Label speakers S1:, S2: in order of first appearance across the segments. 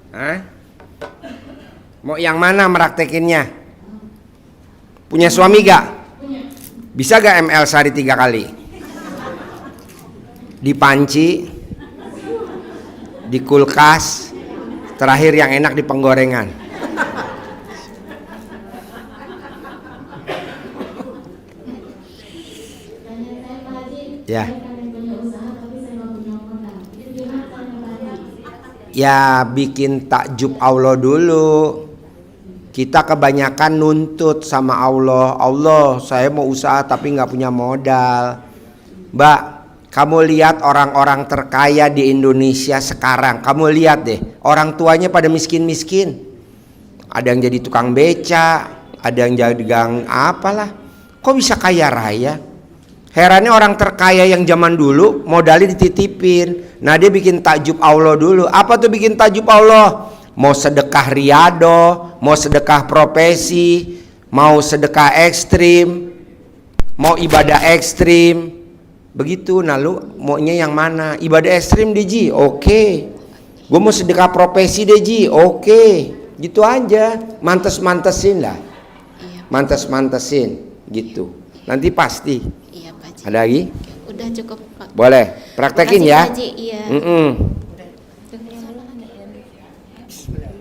S1: Hah? Mau yang mana meraktekinnya? Punya suami gak? Bisa gak ML sehari 3 kali? Di panci, di kulkas, terakhir yang enak di penggorengan. Ya. Ya bikin takjub Allah dulu. Kita kebanyakan nuntut sama Allah. Allah, saya mau usaha tapi nggak punya modal. Mbak, kamu lihat orang-orang terkaya di Indonesia sekarang. Kamu lihat deh, orang tuanya pada miskin-miskin. Ada yang jadi tukang beca, ada yang jadi gang apalah. Kok bisa kaya raya? Herannya orang terkaya yang zaman dulu modalnya dititipin. Nah dia bikin takjub Allah dulu. Apa tuh bikin takjub Allah? Mau sedekah riado, mau sedekah profesi, mau sedekah ekstrim, mau ibadah ekstrim. Begitu. Nah lu maunya yang mana? Ibadah ekstrim deh Ji, oke. Gue mau sedekah profesi deh Ji, oke. Gitu aja. Mantes-mantesin lah. Mantes-mantesin gitu. Nanti pasti.
S2: Iya Pak Haji.
S1: Ada lagi?
S2: Udah cukup Pak.
S1: Boleh, praktekin ya.
S2: Pak Haji, iya.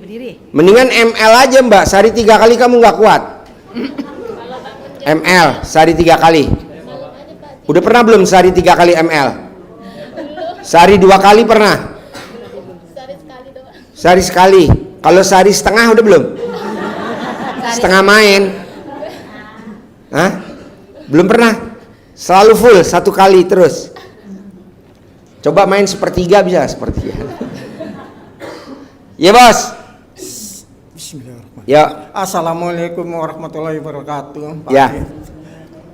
S3: Berdiri.
S1: Mendingan ML aja Mbak, sehari 3 kali kamu nggak kuat. ML sehari 3 kali. Udah pernah belum sehari 3 kali ML? Sehari 2 kali pernah? Sehari sekali. Kalau sehari setengah udah belum? Setengah main. Hah? Belum pernah? Selalu full 1 kali terus. Coba main sepertiga bisa sepertiga. Ya bos.
S4: Bismillahirrahmanirrahim.
S1: Ya.
S4: Assalamualaikum warahmatullahi wabarakatuh. Pak
S1: Ya.
S4: Haji.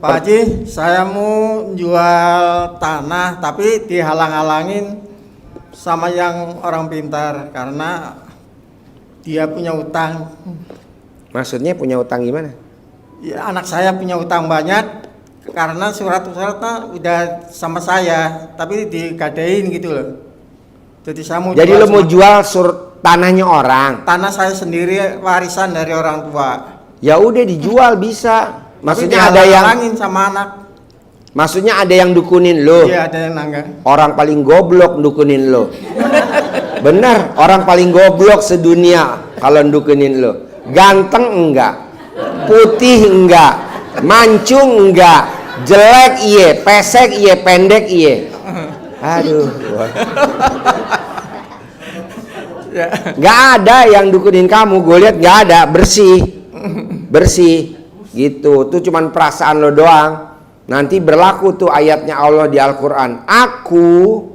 S4: Pak Haji, saya mau jual tanah tapi dihalang-halangin sama yang orang pintar karena dia punya utang.
S1: Maksudnya punya utang gimana?
S4: Ya, anak saya punya utang banyak karena surat-suratnya udah sama saya tapi digadein gitu loh. Jadi saya mau
S1: Jadi lo mau jual tanahnya orang?
S4: tanah saya sendiri warisan dari orang tua.
S1: Ya udah dijual bisa. Maksudnya
S4: Tapi
S1: ada yang
S4: dihalang-halangin sama anak.
S1: Maksudnya ada yang dukunin lo.
S4: Iya, ada yang nangga.
S1: Orang paling goblok dukunin lo. Bener, orang paling goblok sedunia kalau dukunin lo. Ganteng enggak, putih enggak, mancung enggak, jelek iye, pesek iye, pendek iye. Aduh. Nggak ada yang dukunin kamu, gue lihat nggak ada, bersih gitu. Tuh cuman perasaan lo doang. Nanti berlaku tuh ayatnya Allah di Al-Quran. Aku,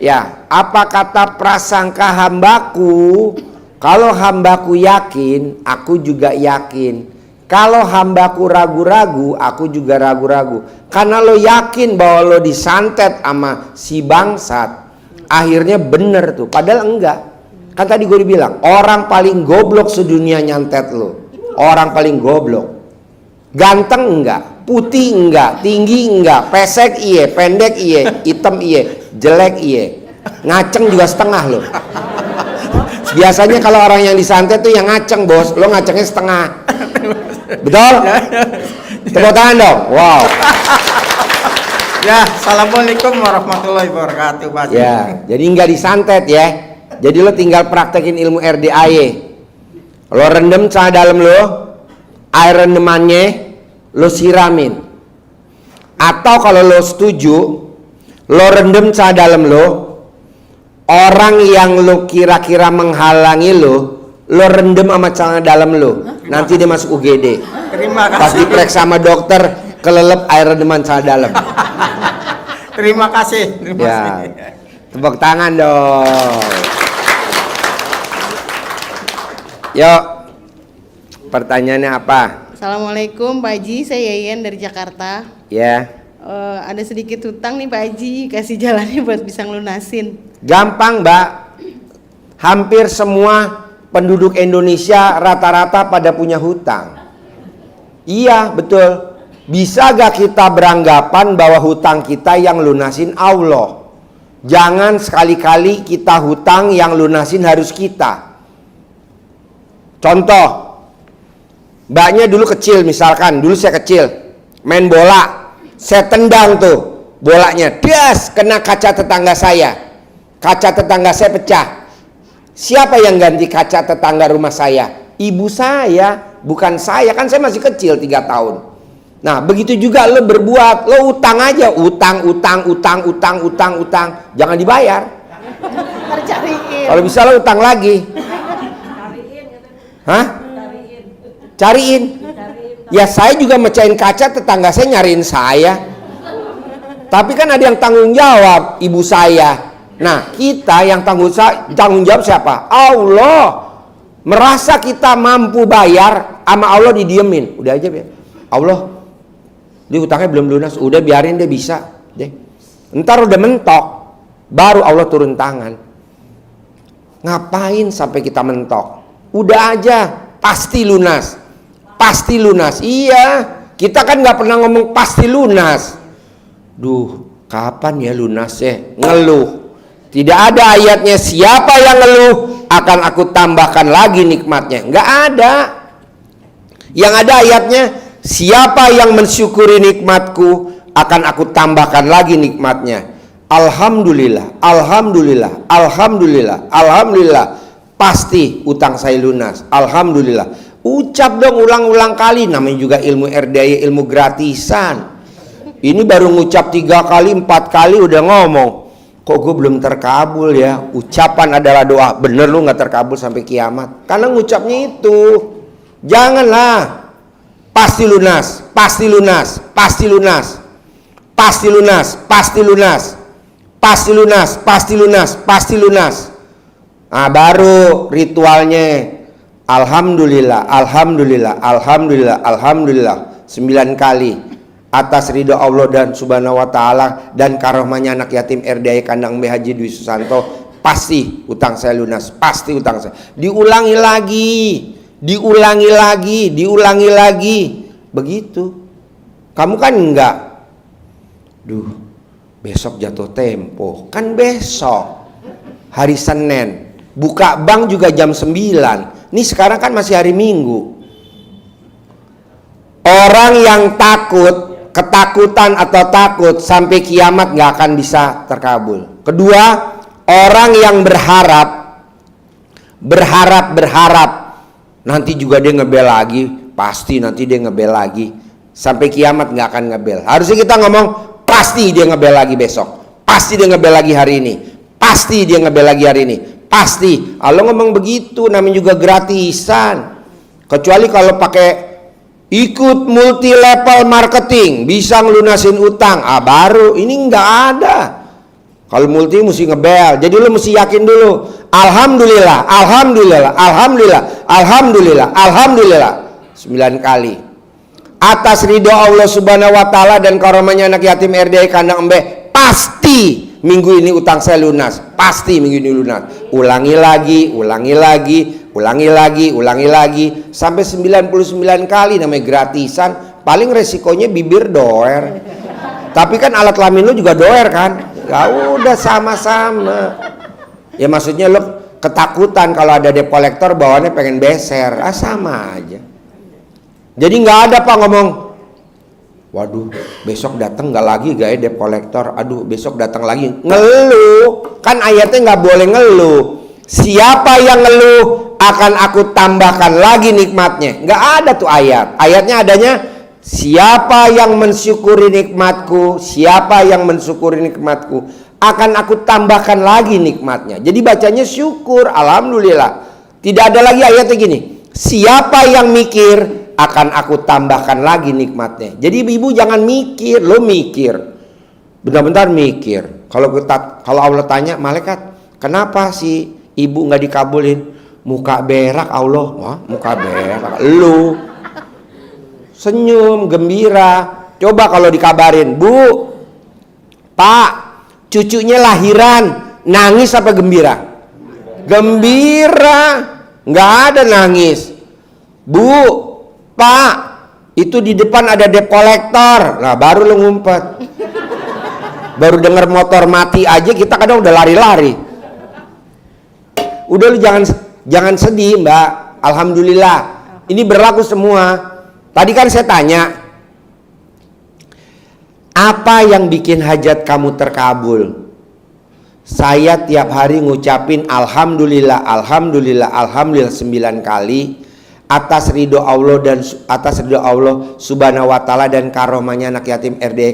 S1: ya, apa kata prasangka hambaku? Kalau hambaku yakin, aku juga yakin. Kalau hambaku ragu-ragu, aku juga ragu-ragu. Karena lo yakin bahwa lo disantet sama si bangsat, akhirnya bener tuh. Padahal enggak. Kan tadi gue bilang, orang paling goblok sedunia nyantet lo. Orang paling goblok. Ganteng enggak, putih enggak, tinggi enggak, pesek iye, pendek iye, hitam iye, jelek iye, ngaceng juga setengah loh. Biasanya kalau orang yang disantet tuh yang ngaceng bos, lo ngacengnya setengah. Betul? Tepuk tangan dong. Wow.
S4: Ya, assalamualaikum warahmatullahi wabarakatuh, Pak.
S1: Ya, jadi nggak disantet ya. Jadi lo tinggal praktekin ilmu RDAY. Lo rendam celana dalam lo, air rendemannya lo siramin. Atau kalau lo setuju, lo rendam celana dalam lo, orang yang lo kira-kira menghalangi lo rendam sama celana dalam lo. Nanti dia masuk UGD.
S4: Terima kasih.
S1: Pas diperiksa sama dokter, kelelep air rendeman celana dalam.
S4: Terima kasih.
S1: Ya, tepuk tangan dong. Yuk, pertanyaannya apa?
S3: Assalamualaikum Pak Haji, saya Yayan dari Jakarta.
S1: Ya,
S3: Ada sedikit hutang nih Pak Haji, kasih jalannya buat bisa ngelunasin.
S1: gampang Mbak. Hampir semua penduduk Indonesia rata-rata pada punya hutang. Iya, betul. Bisa gak kita beranggapan bahwa hutang kita yang lunasin Allah? Jangan sekali-kali kita hutang yang lunasin harus kita. Contoh, mbaknya dulu kecil misalkan, dulu saya kecil, main bola, saya tendang tuh bolanya, das, kena kaca tetangga saya. Kaca tetangga saya pecah. Siapa yang ganti kaca tetangga rumah saya? Ibu saya, bukan saya, kan saya masih kecil 3 tahun. Nah, begitu juga lo berbuat, lo utang aja, utang, jangan dibayar.
S3: Ntar cariin.
S1: Kalau bisa lo utang lagi. Hah? Cariin. Ya saya juga mecahin kaca, tetangga saya nyariin saya. Tapi kan ada yang tanggung jawab, ibu saya. Nah, kita yang tanggung jawab siapa? Allah. Merasa kita mampu bayar, sama Allah didiemin. Udah aja ya. Allah, dia utangnya belum lunas, udah biarin dia bisa deh. Ntar udah mentok, baru Allah turun tangan. Ngapain sampai kita mentok? Udah aja, pasti lunas. Pasti lunas. Iya, kita kan nggak pernah ngomong pasti lunas. Duh, kapan ya lunasnya? Ngeluh. Tidak ada ayatnya siapa yang ngeluh akan aku tambahkan lagi nikmatnya. Nggak ada. Yang ada ayatnya siapa yang mensyukuri nikmatku akan aku tambahkan lagi nikmatnya. Alhamdulillah, alhamdulillah, alhamdulillah, alhamdulillah. Pasti utang saya lunas. Alhamdulillah. Ucap dong ulang-ulang kali. Namanya juga ilmu RDI, ilmu gratisan. Ini baru ngucap 3 kali, 4 kali udah ngomong. Kok gue belum terkabul ya? Ucapan adalah doa. Bener lu gak terkabul sampai kiamat. Karena ngucapnya itu. Janganlah. Pasti lunas, pasti lunas, pasti lunas. Pasti lunas, pasti lunas. Pasti lunas, pasti lunas, pasti lunas. Nah, baru ritualnya. Alhamdulillah, alhamdulillah, alhamdulillah, alhamdulillah. 9 kali. Atas ridho Allah dan subhanahu wa ta'ala dan karomahnya anak yatim RDI Kandang B Haji Dwi Susanto, pasti utang saya lunas, pasti utang saya. Diulangi lagi, diulangi lagi, diulangi lagi. Begitu. Kamu kan enggak. Duh, besok jatuh tempo. Kan besok hari Senin. Buka bank juga jam 9. Ini sekarang kan masih hari Minggu. Orang yang takut, ketakutan atau takut sampai kiamat nggak akan bisa terkabul. Kedua, orang yang berharap nanti juga dia ngebel lagi, pasti nanti dia ngebel lagi. Sampai kiamat nggak akan ngebel. Harusnya kita ngomong pasti dia ngebel lagi besok, pasti dia ngebel lagi hari ini, pasti dia ngebel lagi hari ini, pasti. Allah ngomong begitu, namanya juga gratisan. Kecuali kalau pakai ikut multi level marketing bisa ngelunasin utang, baru ini nggak ada. Kalau multi mesti ngebel, jadi lu mesti yakin dulu. Alhamdulillah, alhamdulillah, alhamdulillah, alhamdulillah, alhamdulillah. 9 kali. Atas ridho Allah subhanahu wa ta'ala dan karomahnya anak yatim RDI Kandang Embe, pasti minggu ini utang saya lunas, pasti minggu ini lunas. Ulangi lagi, ulangi lagi, ulangi lagi, ulangi lagi sampai 99 kali. Namanya gratisan. Paling resikonya bibir doer. Tapi kan alat kelamin lu juga doer kan? Ya udah sama-sama. Ya maksudnya lu ketakutan kalau ada debt collector bawaannya pengen beser. Sama aja. Jadi nggak ada Pak ngomong, waduh besok datang nggak lagi gak ya debt collector, aduh besok datang lagi. Ngeluh. Kan ayatnya nggak boleh ngeluh. Siapa yang ngeluh akan aku tambahkan lagi nikmatnya. Nggak ada tuh ayat. Ayatnya adanya siapa yang mensyukuri nikmatku, siapa yang mensyukuri nikmatku akan aku tambahkan lagi nikmatnya. Jadi bacanya syukur, alhamdulillah. Tidak ada lagi ayatnya gini, siapa yang mikir akan aku tambahkan lagi nikmatnya. Jadi ibu jangan mikir, lo mikir, bentar-bentar mikir. Kalau Allah tanya malaikat, kenapa sih ibu nggak dikabulin? Muka berak Allah. Wah, muka berak. Lu senyum gembira. Coba kalau dikabarin, Bu, Pak, cucunya lahiran, nangis apa gembira? Gembira. Nggak ada nangis. Bu, Pak, itu di depan ada debt collector. Nah, baru lu ngumpet. Baru denger motor mati aja kita kadang udah lari-lari. Udah lu jangan sedih, Mbak. Alhamdulillah. Ini berlaku semua. Tadi kan saya tanya, apa yang bikin hajat kamu terkabul? Saya tiap hari ngucapin Alhamdulillah, Alhamdulillah, Alhamdulillah 9 kali atas ridho Allah dan atas ridho Allah Subhanahu wa taala dan karomahnya anak yatim RDI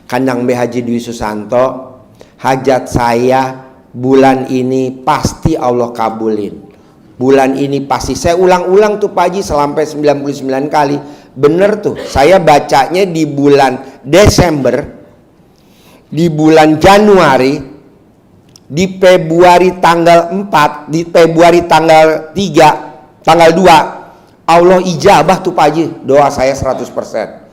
S1: Kandang B Haji Dwi Susanto. Hajat saya bulan ini pasti Allah kabulin. Bulan ini pasti. Saya ulang-ulang tuh Pak Haji sampai 99 kali. Bener tuh. Saya bacanya di bulan Desember, di bulan Januari, di Februari tanggal 4, di Februari tanggal 3, tanggal 2, Allah ijabah tuh Pak Haji, doa saya 100%.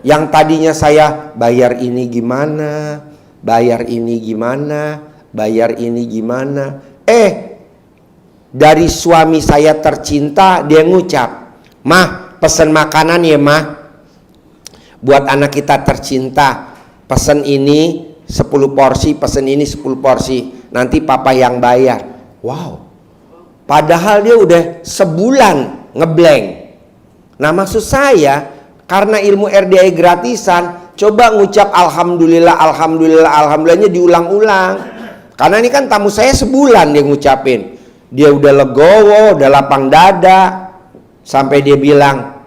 S1: Yang tadinya saya bayar ini gimana, bayar ini gimana, bayar ini gimana, dari suami saya tercinta dia ngucap, "Mah, pesen makanan ya mah, buat anak kita tercinta, pesen ini 10 porsi, pesen ini 10 porsi, nanti papa yang bayar." Wow. Padahal dia udah sebulan ngeblank. Nah maksud saya, karena ilmu RDI gratisan, coba ngucap Alhamdulillah, Alhamdulillah, Alhamdulillahnya diulang-ulang. Karena ini kan tamu saya sebulan dia ngucapin. Dia udah legowo, udah lapang dada. Sampai dia bilang,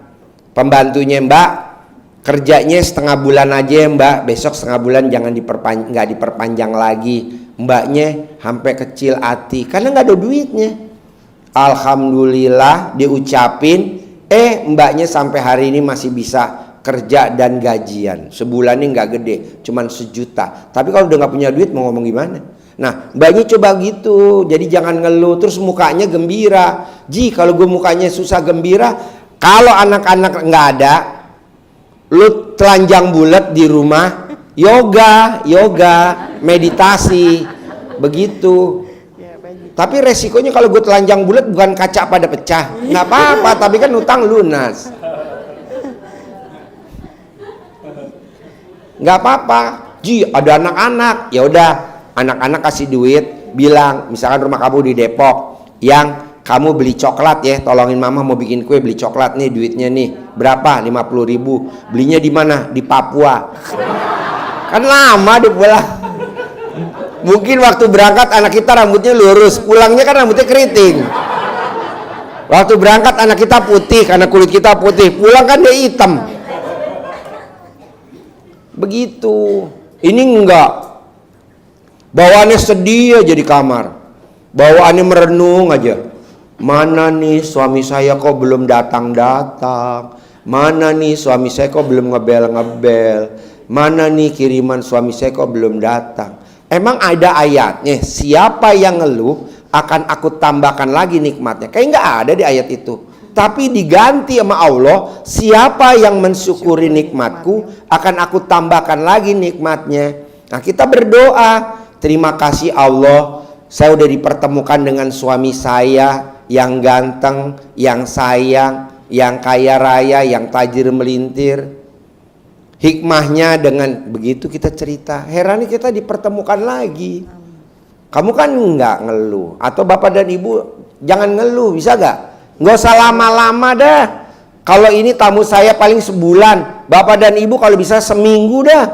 S1: pembantunya, "Mbak, kerjanya setengah bulan aja ya Mbak, besok setengah bulan jangan nggak diperpanjang lagi." Mbaknya sampai kecil hati karena nggak ada duitnya. Alhamdulillah diucapin, mbaknya sampai hari ini masih bisa kerja dan gajian. Sebulan ini nggak gede, cuman 1 juta. Tapi kalau udah nggak punya duit mau ngomong gimana? Nah mbaknya coba gitu, jadi jangan ngeluh terus mukanya gembira. Ji, kalau gue mukanya susah gembira, kalau anak-anak nggak ada, lu telanjang bulat di rumah, yoga, meditasi, begitu. Tapi resikonya kalau gue telanjang bulat bukan kaca pada pecah, nggak apa-apa, tapi kan utang lunas. Nggak apa-apa. Ji, ada anak-anak, ya udah, anak-anak kasih duit, bilang, misalkan rumah kamu di Depok, yang kamu beli coklat ya, tolongin mama mau bikin kue, beli coklat nih, duitnya nih berapa? 50.000. Belinya di mana? Di Papua. Kan lama dia pulang. Mungkin waktu berangkat anak kita rambutnya lurus, pulangnya kan rambutnya keriting. Waktu berangkat anak kita putih karena kulit kita putih, pulang kan dia hitam. Begitu. Ini enggak. Bawaannya sedih aja di kamar. Bawaannya merenung aja. Mana nih suami saya kok belum datang-datang? Mana nih suami saya kok belum ngebel-ngebel? Mana nih kiriman suami saya kok belum datang? Emang ada ayatnya, siapa yang ngeluh akan aku tambahkan lagi nikmatnya. Kayak nggak ada di ayat itu. Tapi diganti sama Allah, siapa yang mensyukuri nikmatku akan aku tambahkan lagi nikmatnya. Nah kita berdoa, terima kasih Allah, saya udah dipertemukan dengan suami saya yang ganteng, yang sayang, yang kaya raya, yang tajir melintir. Hikmahnya dengan begitu kita cerita, heran kita dipertemukan lagi. Kamu kan nggak ngeluh, atau bapak dan ibu jangan ngeluh, bisa gak? Nggak usah lama-lama dah. Kalau ini tamu saya paling sebulan, bapak dan ibu kalau bisa seminggu dah.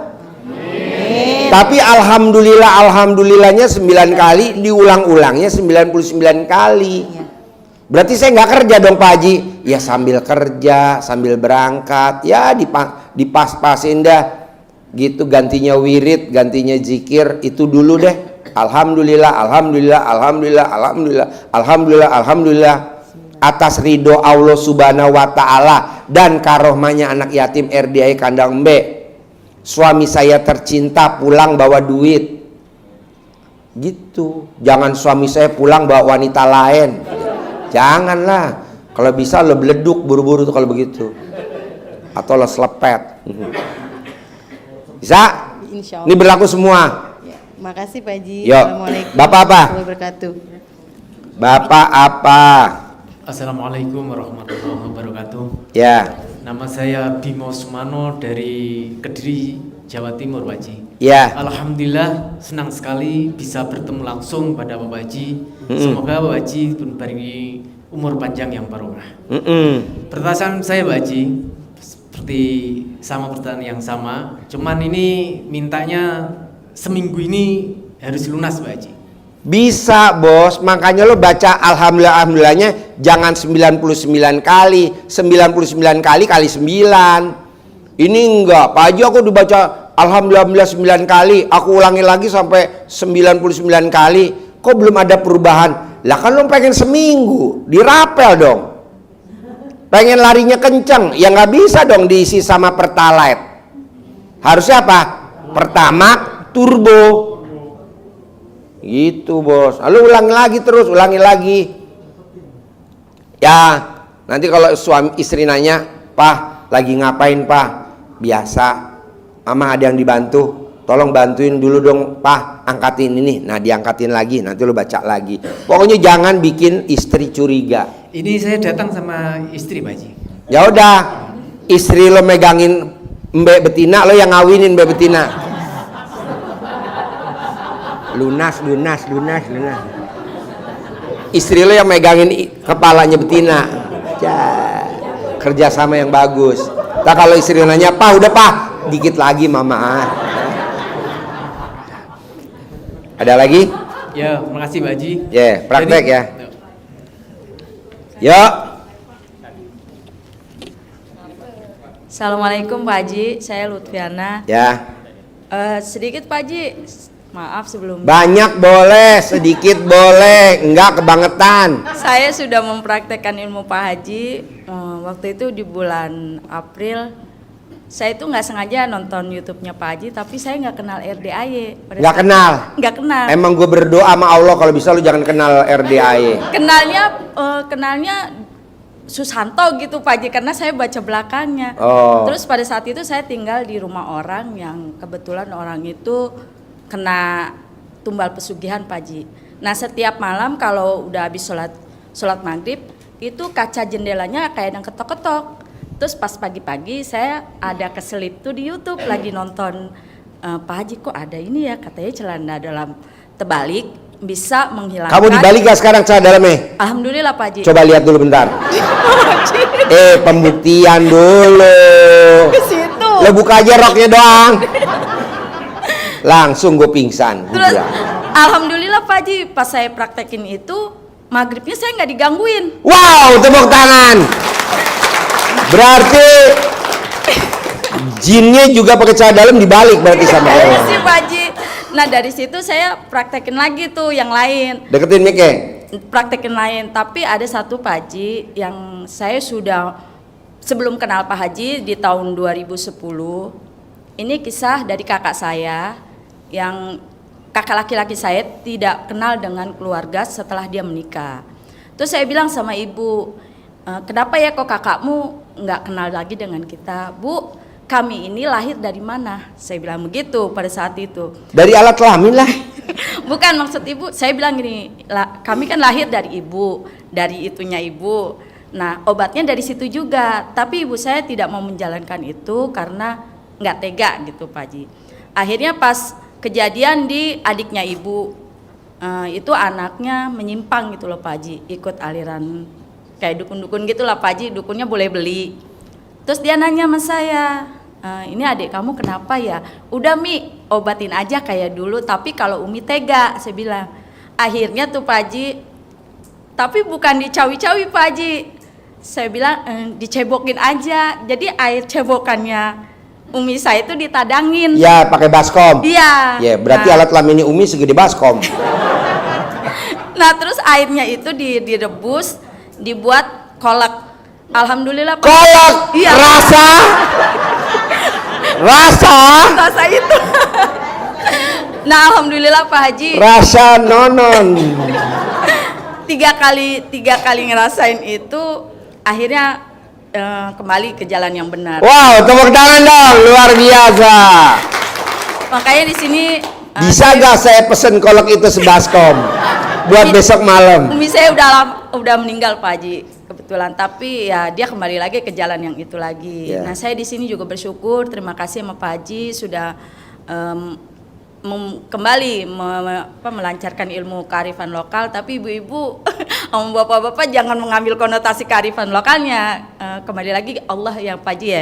S1: Tapi alhamdulillahnya 9 kali, diulang-ulangnya 99 kali. Berarti saya nggak kerja dong Pak Haji. Ya sambil kerja, sambil berangkat, ya dipas-pasin dah. Gitu, gantinya wirid, gantinya zikir, itu dulu deh. Alhamdulillah, alhamdulillah, alhamdulillah, alhamdulillah, alhamdulillah, alhamdulillah. Atas ridho Allah Subhanahu wa taala dan karohmanya anak yatim RDI Kandang B. Suami saya tercinta pulang bawa duit. Gitu. Jangan suami saya pulang bawa wanita lain. Janganlah. Kalau bisa lo beleduk buru-buru tuh kalau begitu. Atau lo selepet. Bisa?
S3: Insya
S1: Ini
S3: Allah.
S1: berlaku semua.
S3: Ya, makasih Pak Haji.
S1: Yuk.
S3: Assalamualaikum
S1: Bapak apa?
S3: warahmatullahi wabarakatuh.
S1: Bapak apa?
S5: Assalamualaikum warahmatullahi wabarakatuh.
S1: Ya.
S5: Nama saya Bimo Sumano dari Kediri, Jawa Timur, Pak Haji.
S1: Ya.
S5: Alhamdulillah senang sekali bisa bertemu langsung pada Bapak Haji. Semoga Bapak Haji diberi umur panjang yang barokah. Pertanyaan saya Pak Haji seperti sama pertanyaan yang sama, cuman ini mintanya seminggu ini harus lunas Pak Haji.
S1: Bisa bos, makanya lo baca alhamdulillahnya jangan 99 kali, 99 kali kali 9. Ini enggak, Pak Haji aku dibaca alhamdulillah 9 kali, aku ulangi lagi sampai 99 kali, kok belum ada perubahan? Lah kan lo pengen seminggu, dirapel dong. Pengen larinya kenceng, ya nggak bisa dong diisi sama Pertalite. Harusnya apa? Pertamax turbo. Gitu bos. Lalu ulangi lagi terus, ulangi lagi. Ya, nanti kalau suami istri nanya, "Pak, lagi ngapain, Pak?" Biasa. Mama ada yang dibantu. Tolong bantuin dulu dong, Pak, angkatin ini. Nah, diangkatin lagi, nanti lu baca lagi. Pokoknya jangan bikin istri curiga.
S5: Ini saya datang sama istri Pak Haji.
S1: Ya udah, istri lo megangin Mbak betina, lo yang ngawinin Mbak betina. Lunas. Istri lo yang megangin kepalanya betina. Ya, kerjasama yang bagus. Nah kalau istri lo nanya, "Pak, udah Pak, dikit lagi Mama." Ada lagi?
S5: Ya, makasih Pak Haji.
S1: Ya, praktek
S5: Jadi,
S1: ya. Yuk.
S6: Assalamualaikum Pak Haji, saya Lutfiana.
S1: Ya.
S6: Sedikit Pak Haji, maaf sebelumnya.
S1: Banyak boleh, sedikit boleh, enggak kebangetan.
S6: Saya sudah mempraktekkan ilmu Pak Haji. Waktu itu di bulan April, saya itu nggak sengaja nonton YouTube-nya Pak Haji, tapi saya nggak kenal RDAY.
S1: Nggak kenal.
S6: Nggak kenal.
S1: Emang gue berdoa sama Allah kalau bisa lu jangan kenal RDAY.
S6: Kenalnya Susanto gitu Pak Haji, karena saya baca belakangnya.
S1: Oh.
S6: Terus pada saat itu saya tinggal di rumah orang yang kebetulan orang itu kena tumbal pesugihan Pak Haji. Nah setiap malam kalau udah habis sholat maghrib, itu kaca jendelanya kayak yang ketok-ketok. Terus pas pagi-pagi saya ada keselip tuh di YouTube lagi nonton, Pak Haji kok ada ini ya, katanya celana dalam terbalik bisa menghilangkan.
S1: Kamu dibalik gak sekarang celana dalamnya?
S6: Alhamdulillah Pak Haji.
S1: Coba lihat dulu bentar. Pembuktian dulu.
S6: Ke situ.
S1: Lo buka aja roknya doang. Langsung gue pingsan.
S6: Terus alhamdulillah Pak Haji, pas saya praktekin itu maghribnya saya nggak digangguin.
S1: Wow, tepuk tangan. Berarti jinnya juga pakai celana dalam dibalik berarti sama
S6: Iya
S1: Allah.
S6: sih Pak Haji. Nah dari situ saya praktekin lagi tuh yang lain.
S1: Deketin mic.
S6: Praktekin lain, tapi ada satu Pak Haji yang saya sudah sebelum kenal Pak Haji di tahun 2010. Ini kisah dari kakak saya yang kakak laki-laki saya tidak kenal dengan keluarga setelah dia menikah. Terus saya bilang sama ibu, "Kenapa ya kok kakakmu nggak kenal lagi dengan kita?" "Bu, kami ini lahir dari mana?" Saya bilang begitu pada saat itu.
S1: Dari alat kelamin lah.
S6: Bukan maksud ibu, saya bilang gini, kami kan lahir dari ibu, dari itunya ibu. Nah obatnya dari situ juga, tapi ibu saya tidak mau menjalankan itu karena nggak tega gitu Pak Haji. Akhirnya pas kejadian di adiknya ibu, itu anaknya menyimpang gitu loh Pak Haji, ikut aliran kayak dukun-dukun gitu lah Pak Haji, dukunnya boleh beli. Terus dia nanya sama saya, "Ini adik kamu kenapa ya?" "Udah Mi, obatin aja kayak dulu, tapi kalau Umi tega," saya bilang. Akhirnya tuh Pak Haji, tapi bukan dicawi-cawi Pak Haji, saya bilang dicebokin aja. Jadi air cebokannya Umi saya itu ditadangin.
S1: Ya, pakai baskom.
S6: Iya.
S1: Ya, berarti
S6: Nah,
S1: alat kelaminnya Umi segede baskom.
S6: nah terus airnya itu direbus, dibuat kolak. Alhamdulillah Pak.
S1: Kolak.
S6: Iya.
S1: Rasa
S6: Rasa itu. Nah alhamdulillah Pak Haji.
S1: rasa nonon.
S6: tiga kali ngerasain itu akhirnya kembali ke jalan yang benar.
S1: Wow, tepuk tangan dong, luar biasa.
S6: Makanya di sini
S1: Bisa gak saya pesen kolak itu sebaskom buat besok malam?
S6: Umi saya udah meninggal Pak Haji kebetulan, tapi ya dia kembali lagi ke jalan yang itu lagi.
S1: Yeah.
S6: Nah saya di sini juga bersyukur, terima kasih sama Pak Haji sudah kembali melancarkan ilmu kearifan lokal, tapi ibu-ibu sama bapak-bapak jangan mengambil konotasi kearifan lokalnya. Kembali lagi Allah yang Pak Haji ya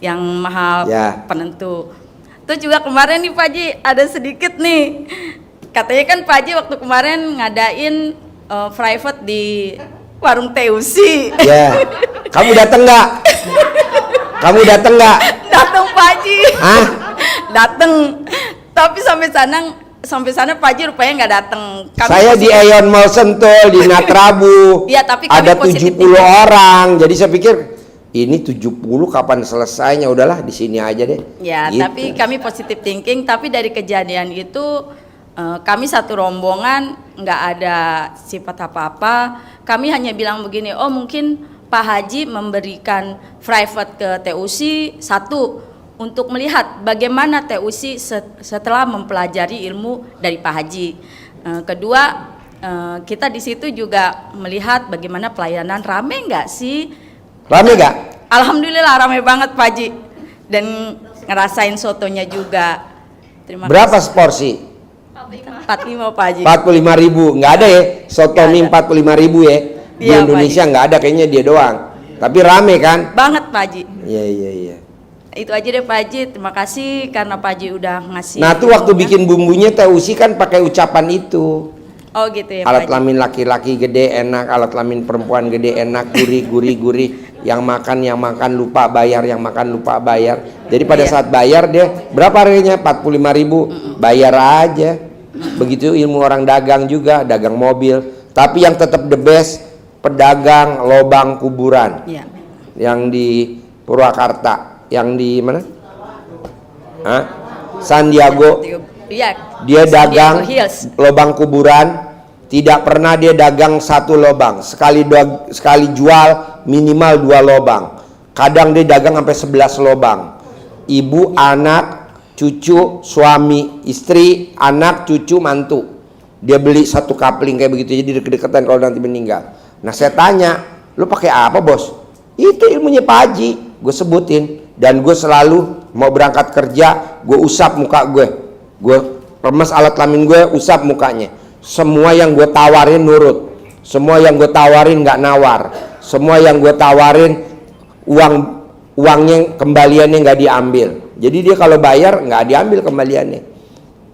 S6: yang maha penentu. Terus juga kemarin nih Pak Haji ada sedikit nih, katanya kan Pak Haji waktu kemarin ngadain private di warung TUC.
S1: Ya, kamu datang nggak? Kamu datang nggak?
S6: Datang Pak Haji.
S1: Hah?
S6: Datang. Tapi sampai sana Pak Haji rupanya nggak datang.
S1: Saya di Aeon Mall Sentul di Natrabu.
S6: Iya, tapi kami
S1: ada
S6: positif
S1: 70 orang. Jadi saya pikir ini 70 kapan selesainya? Udahlah di sini aja deh.
S6: Ya,
S1: gitu.
S6: tapi kami positive thinking. Tapi dari kejadian itu kami satu rombongan nggak ada sifat apa-apa. Kami hanya bilang begini, oh mungkin Pak Haji memberikan private ke TUC satu untuk melihat bagaimana TUC setelah mempelajari ilmu dari Pak Haji. Kedua, kita di situ juga melihat bagaimana pelayanan. Rame nggak sih?
S1: Rame nggak?
S6: Alhamdulillah rame banget Pak Haji. Dan ngerasain sotonya juga. Terima
S1: Berapa
S6: kasih.
S1: seporsi?
S6: 45 Pak Haji.
S1: 45.000. Nggak ada ya? Soto mie 45.000 ya? Di
S6: Iya,
S1: Indonesia nggak ada, kayaknya dia doang. Tapi rame kan?
S6: Banget Pak Haji.
S1: Iya.
S6: Itu aja deh Pak Haji. Terima kasih karena Pak Haji udah ngasih.
S1: Nah tuh waktu
S6: ilmunya.
S1: bikin bumbunya TUC kan pakai ucapan itu.
S6: Oh gitu ya
S1: Alat
S6: Pak Haji.
S1: kelamin laki-laki gede enak, alat kelamin perempuan gede enak, gurih. Yang makan lupa bayar, yang makan lupa bayar. Jadi pada
S6: Iya.
S1: saat bayar dia berapa harganya? 45.000. Bayar aja. Begitu ilmu orang dagang juga, dagang mobil. Tapi yang tetap the best pedagang lobang kuburan.
S6: Iya.
S1: Yang di Purwakarta. Yang di mana? Hah? San Diego.
S6: Iya.
S1: Dia
S6: San
S1: dagang
S6: Diego Hills.
S1: lobang kuburan. Tidak pernah dia dagang satu lobang. Sekali jual minimal 2 lobang. Kadang dia dagang sampai 11 lobang. Ibu, anak, cucu, suami, istri, anak, cucu, mantu. Dia beli satu kapling kayak begitu, jadi deket-deketan kalau nanti meninggal. Nah saya tanya, lu pakai apa bos? Itu ilmunya Pak Haji. Gue sebutin. Dan gue selalu mau berangkat kerja, gue usap muka gue. Gue remes alat kelamin gue, usap mukanya. Semua yang gue tawarin nurut. Semua yang gue tawarin nggak nawar. Semua yang gue tawarin uangnya kembaliannya nggak diambil. Jadi dia kalau bayar nggak diambil kembaliannya.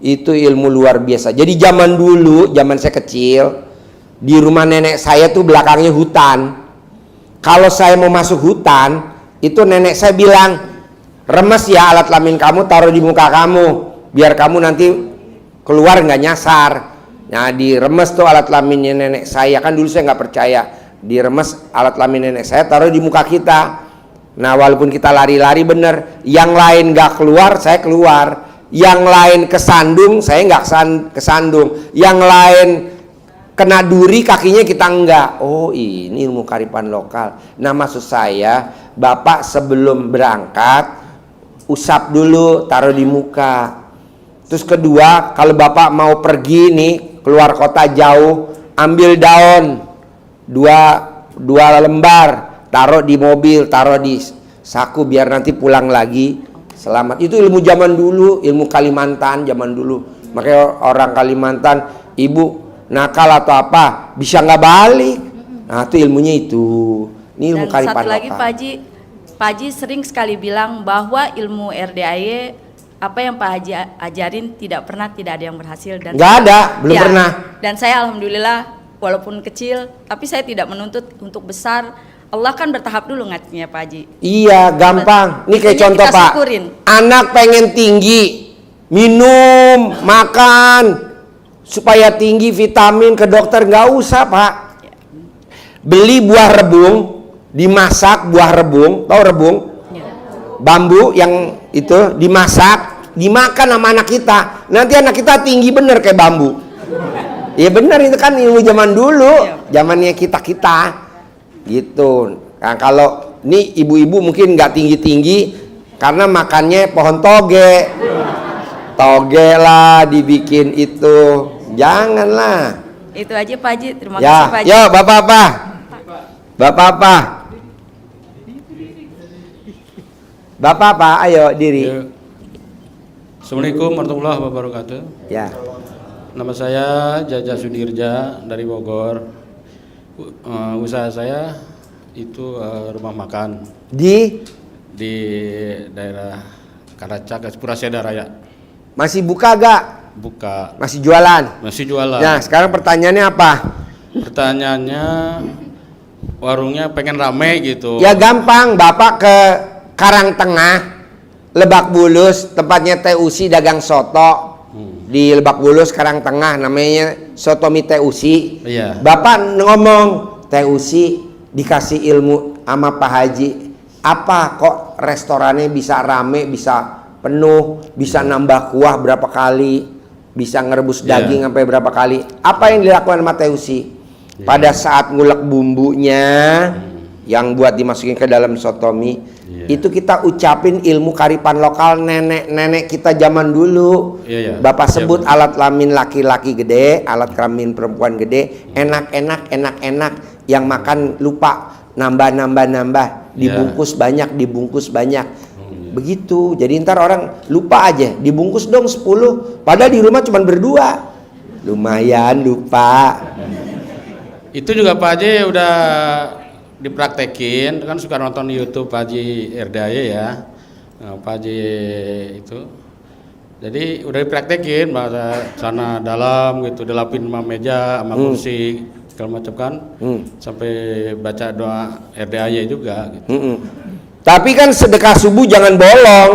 S1: Itu ilmu luar biasa. Jadi zaman dulu, zaman saya kecil, di rumah nenek saya tuh belakangnya hutan. Kalau saya mau masuk hutan, itu nenek saya bilang, remes ya alat kelamin kamu, taruh di muka kamu, biar kamu nanti keluar nggak nyasar. Nah diremes tuh alat kelaminnya nenek saya, kan dulu saya nggak percaya. Diremes alat kelamin nenek saya, taruh di muka kita. Nah walaupun kita lari-lari bener, yang lain nggak keluar, saya keluar. Yang lain kesandung, saya nggak kesandung. Yang lain kena duri, kakinya kita enggak. Oh ini ilmu kearifan lokal. Nah maksud saya, Bapak sebelum berangkat usap dulu, taruh di muka. Terus kedua, kalau Bapak mau pergi nih keluar kota jauh, ambil daun dua lembar, taruh di mobil, taruh di saku biar nanti pulang lagi selamat. Itu ilmu zaman dulu, ilmu Kalimantan zaman dulu. Makanya orang Kalimantan, ibu nakal atau apa bisa nggak balik. Nah itu ilmunya itu. Ini ilmu
S6: Dan
S1: kearifan
S6: satu lagi
S1: lokal.
S6: Pak Haji sering sekali bilang bahwa ilmu RDAY apa yang Pak Haji ajarin tidak ada yang berhasil. Dan
S1: Nggak ada, belum
S6: ya,
S1: pernah.
S6: Dan saya alhamdulillah walaupun kecil tapi saya tidak menuntut untuk besar. Allah kan bertahap dulu ngasihnya Pak Haji.
S1: Iya gampang. Ini kayak
S6: Itunya
S1: contoh
S6: kita
S1: Pak.
S6: syukurin.
S1: Anak pengen tinggi, minum, makan supaya tinggi vitamin ke dokter nggak usah Pak. Beli buah rebung, dimasak buah rebung, tahu rebung?
S6: Ya.
S1: Bambu yang itu dimasak, dimakan sama anak kita. Nanti anak kita tinggi bener kayak bambu. Ya bener, itu kan ilmu zaman dulu, zamannya kita gitu. Nah kalau ini ibu-ibu mungkin nggak tinggi-tinggi karena makannya pohon toge lah dibikin itu, janganlah.
S6: Itu aja Pak Haji. Terima
S1: Ya,
S6: kasih Pak Haji.
S1: yo bapak apa, ayo diri.
S7: Assalamualaikum warahmatullahi wabarakatuh.
S1: Ya.
S7: Nama saya Jaja Sudirja dari Bogor. Usaha saya itu rumah makan
S1: Di
S7: di daerah Karacak, Puraseda Raya.
S1: masih buka gak?
S7: Buka,
S1: Masih jualan?
S7: masih jualan.
S1: Nah, sekarang pertanyaannya apa?
S7: Pertanyaannya, warungnya pengen rame gitu.
S1: Ya gampang, Bapak ke Karangtengah, Lebak Bulus, tempatnya TUC dagang soto. Di Lebak Bulus Karangtengah namanya Sotomi TUC.
S7: Iya.
S1: Bapak ngomong, TUC dikasih ilmu sama Pak Haji. Apa kok restorannya bisa rame, bisa penuh, bisa nambah kuah berapa kali, bisa ngerebus daging sampai berapa kali? Apa yang dilakukan sama TUC? Pada saat ngulek bumbunya yang buat dimasukin ke dalam sotomi, itu kita ucapin ilmu karipan lokal nenek-nenek kita zaman dulu. Bapak sebut alat kelamin laki-laki gede, alat kelamin perempuan gede, enak-enak, yang makan lupa, nambah, dibungkus banyak. Begitu. Jadi ntar orang lupa aja, dibungkus dong 10, padahal di rumah cuma berdua. Lumayan lupa.
S7: Itu juga Pak Haji udah dipraktekin, kan suka nonton di YouTube Pak Haji RDAY ya. Nah, Pak Haji itu. Jadi udah dipraktekin bahasa sana dalam gitu, dilapin sama meja sama kursi segala macam kan. Sampai baca doa RDAY juga gitu.
S1: Tapi kan sedekah subuh jangan bolong.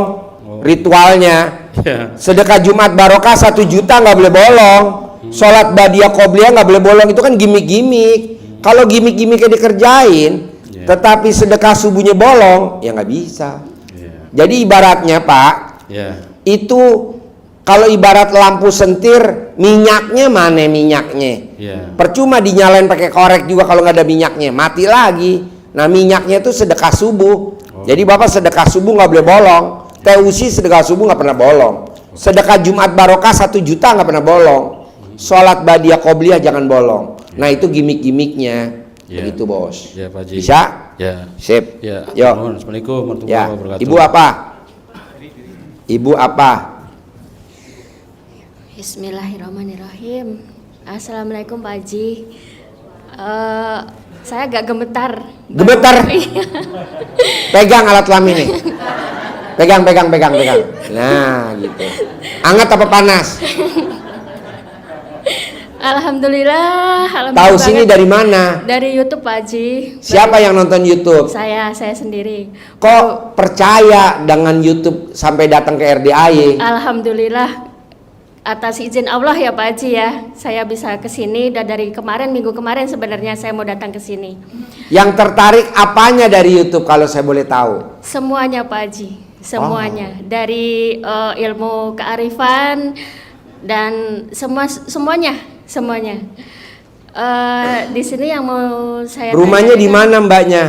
S1: Ritualnya. Sedekah Jumat Barokah 1 juta nggak boleh bolong. Sholat Badiah Qobliyah nggak boleh bolong, itu kan gimmick-gimmick. Kalau gimmick-gimmicknya dikerjain, tetapi sedekah subuhnya bolong, ya nggak bisa. Jadi ibaratnya Pak, itu kalau ibarat lampu sentir, minyaknya mana minyaknya? Percuma dinyalain pakai korek juga kalau nggak ada minyaknya, mati lagi. Nah minyaknya itu sedekah subuh. Jadi Bapak sedekah subuh nggak boleh bolong. TUC sedekah subuh nggak pernah bolong. Sedekah Jumat Barokah 1 juta nggak pernah bolong. Sholat Badiah Qobliyah jangan bolong. Nah itu gimmick-gimmicknya. Begitu Bos.
S7: Ya Pak Haji.
S1: Bisa?
S7: Ya.
S1: Sip.
S7: Ya.
S1: Yuk.
S7: Assalamualaikum warahmatullahi
S1: Ya.
S7: wabarakatuh.
S1: Ibu apa? Ibu apa?
S8: Bismillahirrahmanirrahim. Assalamualaikum Pak Haji. Saya agak gemetar.
S1: Gemetar? Pegang alat kelamin nih. Pegang. Nah gitu. Anget apa panas?
S8: Alhamdulillah.
S1: Tahu sini dari mana?
S8: Dari YouTube Pak Haji.
S1: Siapa yang nonton YouTube?
S8: Saya sendiri.
S1: Kok percaya dengan YouTube sampai datang ke RDAY?
S8: Alhamdulillah. Atas izin Allah ya Pak Haji ya, saya bisa ke sini. Dan dari minggu kemarin sebenarnya saya mau datang ke sini.
S1: Yang tertarik apanya dari YouTube kalau saya boleh tahu?
S8: Semuanya Pak Haji, semuanya. Dari ilmu kearifan dan semuanya. Di sini yang mau saya
S1: Rumahnya di
S8: tanyakan,
S1: mana Mbaknya?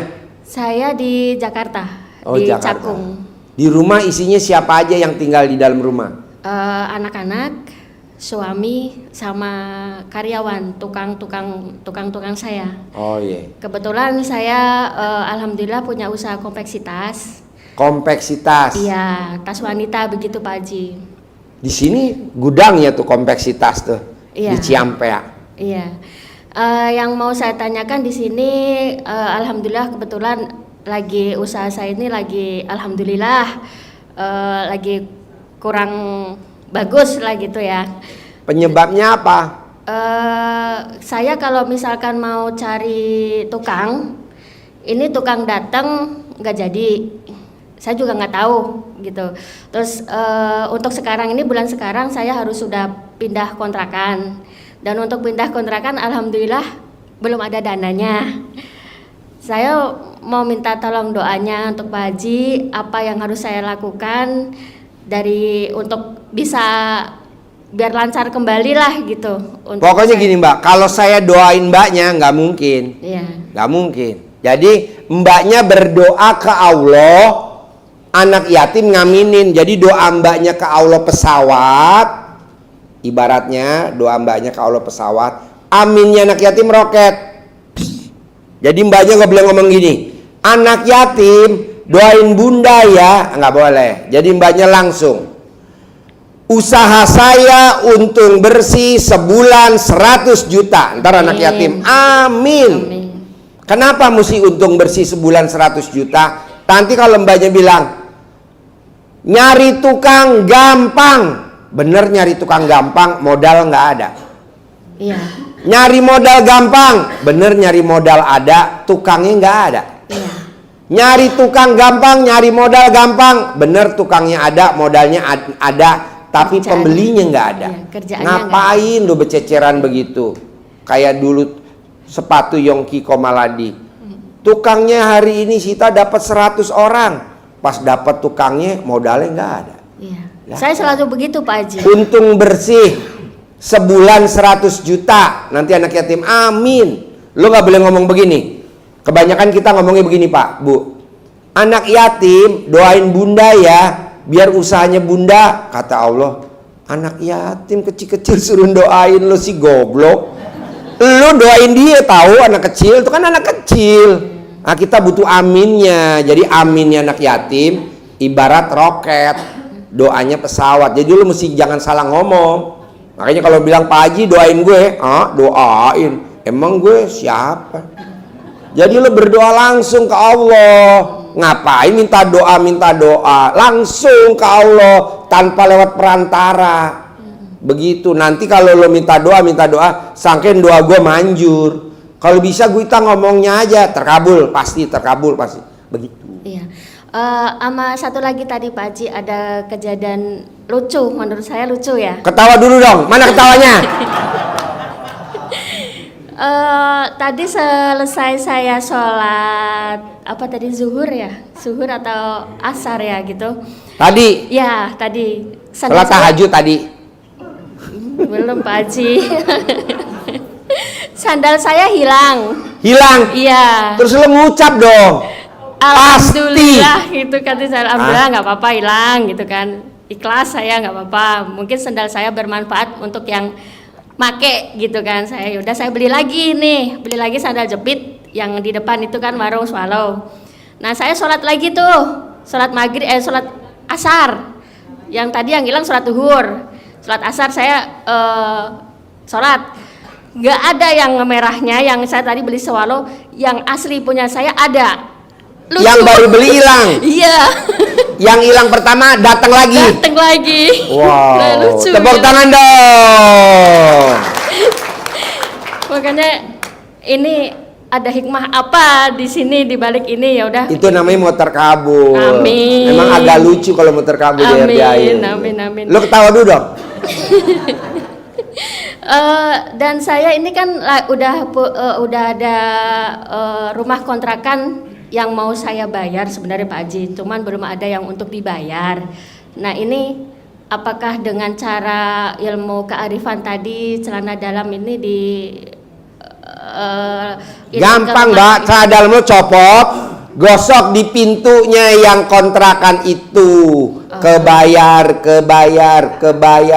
S8: Saya di Jakarta, di
S1: Jakarta.
S8: Cakung.
S1: Di rumah isinya siapa aja yang tinggal di dalam rumah?
S8: Anak-anak, suami, sama karyawan, tukang saya.
S1: Oh iya.
S8: Kebetulan saya alhamdulillah punya usaha kompleksitas.
S1: Kompleksitas.
S8: Iya, tas wanita begitu Pak Haji.
S1: Di sini gudangnya tuh kompleksitas tuh.
S8: Iya.
S1: Di Ciampea.
S8: Iya. Yang mau saya tanyakan di sini, alhamdulillah kebetulan lagi usaha saya ini lagi alhamdulillah lagi kurang bagus lah gitu ya.
S1: Penyebabnya apa?
S8: Saya kalau misalkan mau cari tukang, ini tukang datang nggak jadi. Saya juga nggak tahu gitu. Terus untuk sekarang ini bulan sekarang saya harus sudah pindah kontrakan. Dan untuk pindah kontrakan alhamdulillah belum ada dananya. Saya mau minta tolong doanya untuk Pak Haji, apa yang harus saya lakukan untuk bisa biar lancar kembali lah gitu.
S1: Pokoknya gini Mbak, kalau saya doain Mbaknya nggak mungkin.
S8: Iya.
S1: Nggak mungkin. Jadi Mbaknya berdoa ke Allah, anak yatim ngaminin. Jadi doa Mbaknya ke Allah pesawat, ibaratnya doa Mbaknya ke Allah pesawat, aminnya anak yatim roket. Jadi Mbaknya nggak boleh ngomong gini, anak yatim doain bunda ya, nggak boleh. Jadi Mbaknya langsung, usaha saya untung bersih sebulan 100 juta. Ntar anak yatim, amin. Kenapa mesti untung bersih sebulan 100 juta? Nanti kalau mbaknya bilang nyari tukang gampang, bener nyari tukang gampang, modal nggak ada.
S8: Iya.
S1: Nyari modal gampang, bener nyari modal ada, tukangnya nggak ada.
S8: Iya.
S1: Nyari tukang gampang, nyari modal gampang, bener tukangnya ada, modalnya ada, tapi pembelinya nggak ada.
S8: Iya, kerjaannya
S1: ngapain lu bececeran begitu? Kayak dulu sepatu Yongki Komaladi. Tukangnya hari ini Sita dapat 100 orang, pas dapat tukangnya modalnya nggak ada.
S8: Iya.
S1: Ya.
S8: Saya selalu begitu Pak Haji.
S1: Untung bersih sebulan 100 juta. Nanti anak yatim, amin. Lo nggak boleh ngomong begini. Kebanyakan kita ngomongnya begini Pak, Bu. Anak yatim doain bunda ya, biar usahanya bunda. Kata Allah, anak yatim kecil-kecil suruh doain lo si goblok. Lo doain dia tahu anak kecil, itu kan anak kecil. Nah, kita butuh aminnya. Jadi aminnya anak yatim ibarat roket, doanya pesawat. Jadi lo mesti jangan salah ngomong. Makanya kalau bilang Pak Haji doain gue, doain. Emang gue siapa? Jadi lo berdoa langsung ke Allah. Ngapain minta doa langsung ke Allah tanpa lewat perantara. Begitu. Nanti kalau lo minta doa, sangkain doa gue manjur. Kalau bisa kita ngomongnya aja terkabul, pasti terkabul pasti. Begitu.
S8: Iya. Sama satu lagi tadi Pak Haji ada kejadian lucu, menurut saya lucu ya.
S1: Ketawa dulu dong. Mana ketawanya?
S8: Tadi selesai saya sholat apa tadi zuhur atau asar ya gitu.
S1: Tadi.
S8: Ya tadi.
S1: Sholat tahajud tadi.
S8: Belum Pak Haji. Sandal saya hilang.
S1: Hilang.
S8: Iya.
S1: Terus lo ngucap dong.
S8: Alhamdulillah gitu kan, alhamdulillah nggak apa-apa hilang gitu kan. Ikhlas saya nggak apa-apa. Mungkin sandal saya bermanfaat untuk yang make gitu kan. Saya beli lagi sandal jepit yang di depan itu kan warung Swallow. Nah saya sholat lagi tuh, sholat asar. Yang tadi yang hilang sholat zuhur, sholat asar saya sholat. Nggak ada yang merahnya, yang saya tadi beli Swallow, yang asli punya saya ada. Lucu.
S1: Yang baru beli hilang.
S8: Iya.
S1: Yang hilang pertama datang lagi. Wow.
S8: Nah, lucu,
S1: tepuk
S8: gitu.
S1: tangan dong.
S8: Makanya ini ada hikmah apa di sini di balik ini, ya udah.
S1: Itu namanya mau terkabul.
S8: Amin.
S1: Emang agak lucu kalau mau terkabul di RDI.
S8: Amin.
S1: Lo ketawa dulu dong.
S8: Dan saya ini kan udah ada rumah kontrakan yang mau saya bayar sebenarnya Pak Haji, cuman belum ada yang untuk dibayar. Nah ini apakah dengan cara ilmu kearifan tadi celana dalam ini
S1: gampang Mbak, celana dalam lo copot, gosok di pintunya yang kontrakan itu. Kebayar.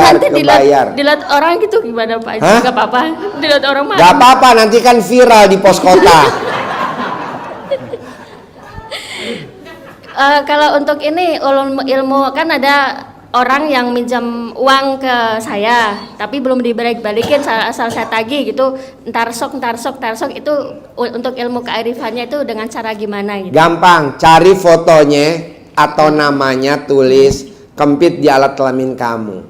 S8: Nanti dilihat orang gitu gimana Pak Haji? Gak apa-apa, dilihat orang mana?
S1: Gak apa-apa, nanti kan viral di pos kota.
S8: Kalau untuk ini ilmu kan ada orang yang minjam uang ke saya tapi belum dibalik-balikin asal saya tagih gitu, ntar sok itu untuk ilmu kearifannya itu dengan cara gimana gitu.
S1: Gampang, cari fotonya atau namanya, tulis kempit di alat kelamin kamu.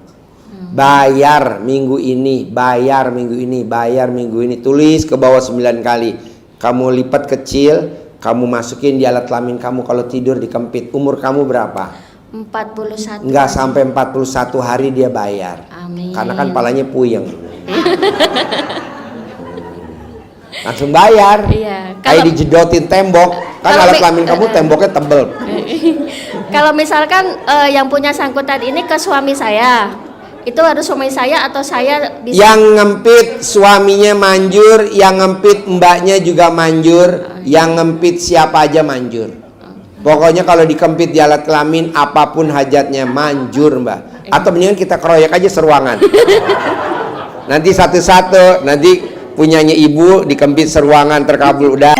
S1: Bayar minggu ini, bayar minggu ini, tulis ke bawah 9 kali. Kamu lipat kecil, kamu masukin di alat kelamin kamu kalau tidur dikempit. Umur kamu berapa?
S8: 41.
S1: Enggak sampai 41 hari dia bayar.
S8: Amin.
S1: Karena kan palanya puyeng. Langsung bayar.
S8: Iya.
S1: Kayak dijedotin tembok. Kan alat kelamin kamu temboknya tebel.
S8: Kalau misalkan yang punya sangkutan ini ke suami saya, itu harus suami saya atau saya bisa?
S1: Yang ngempit suaminya manjur, yang ngempit mbaknya juga manjur, yang ngempit siapa aja manjur. Pokoknya kalau dikempit di alat kelamin apapun hajatnya manjur Mbak. Atau mendingan kita keroyok aja seruangan. Nanti satu-satu, nanti punyanya ibu dikempit seruangan terkabul udah.